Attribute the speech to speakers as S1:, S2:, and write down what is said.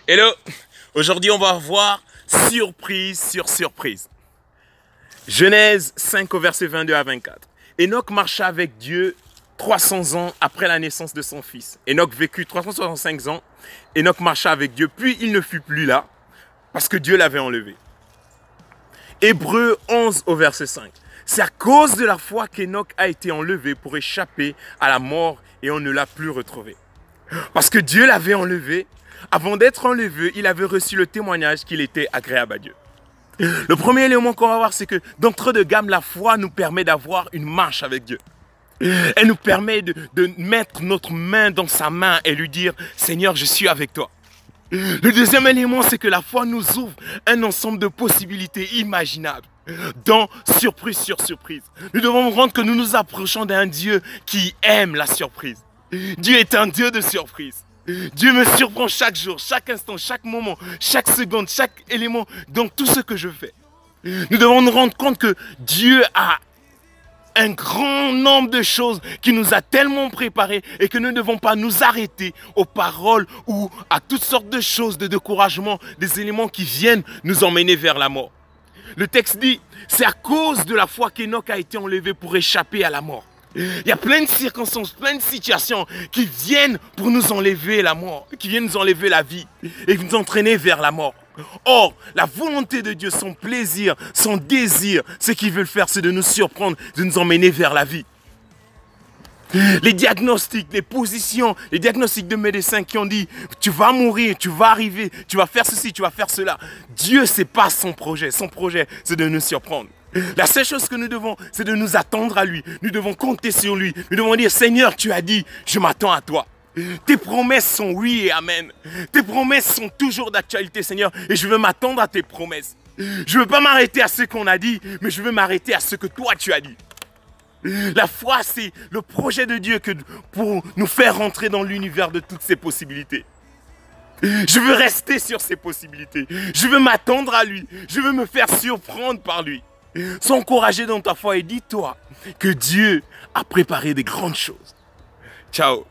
S1: Hello, aujourd'hui on va voir surprise sur surprise. Genèse 5 au verset 22 à 24. Enoch marcha avec Dieu 300 ans après la naissance de son fils. Enoch vécut 365 ans. Enoch marcha avec Dieu, puis il ne fut plus là parce que Dieu l'avait enlevé. Hébreux 11 au verset 5. C'est à cause de la foi qu'Enoch a été enlevé pour échapper à la mort et on ne l'a plus retrouvé. Parce que Dieu l'avait enlevé. Avant d'être enlevé, il avait reçu le témoignage qu'il était agréable à Dieu. Le premier élément qu'on va voir, c'est que d'entrée de gamme, la foi nous permet d'avoir une marche avec Dieu. Elle nous permet de mettre notre main dans sa main et lui dire « Seigneur, je suis avec toi ». Le deuxième élément, c'est que la foi nous ouvre un ensemble de possibilités imaginables, dans surprise sur surprise. Nous devons nous rendre que nous nous approchons d'un Dieu qui aime la surprise. Dieu est un Dieu de surprise. Dieu me surprend chaque jour, chaque instant, chaque moment, chaque seconde, chaque élément dans tout ce que je fais. Nous devons nous rendre compte que Dieu a un grand nombre de choses qui nous a tellement préparés et que nous ne devons pas nous arrêter aux paroles ou à toutes sortes de choses, de découragement, des éléments qui viennent nous emmener vers la mort. Le texte dit, c'est à cause de la foi qu'Enoch a été enlevé pour échapper à la mort. Il y a plein de circonstances, plein de situations qui viennent pour nous enlever la mort, qui viennent nous enlever la vie et nous entraîner vers la mort. Or, la volonté de Dieu, son plaisir, son désir, ce qu'il veut faire, c'est de nous surprendre, de nous emmener vers la vie. Les diagnostics, les positions, les diagnostics de médecins qui ont dit « tu vas mourir, tu vas arriver, tu vas faire ceci, tu vas faire cela ». Dieu, ce n'est pas son projet, c'est de nous surprendre. La seule chose que nous devons, c'est de nous attendre à lui. Nous devons compter sur lui. Nous devons dire, Seigneur, tu as dit, je m'attends à toi. Tes promesses sont oui et amen. Tes promesses sont toujours d'actualité, Seigneur, et je veux m'attendre à tes promesses. Je ne veux pas m'arrêter à ce qu'on a dit, mais je veux m'arrêter à ce que toi tu as dit. La foi, c'est le projet de Dieu pour nous faire rentrer dans l'univers de toutes ces possibilités. Je veux rester sur ces possibilités. Je veux m'attendre à lui. Je veux me faire surprendre par lui. Sois encouragé dans ta foi et dis-toi que Dieu a préparé des grandes choses. Ciao.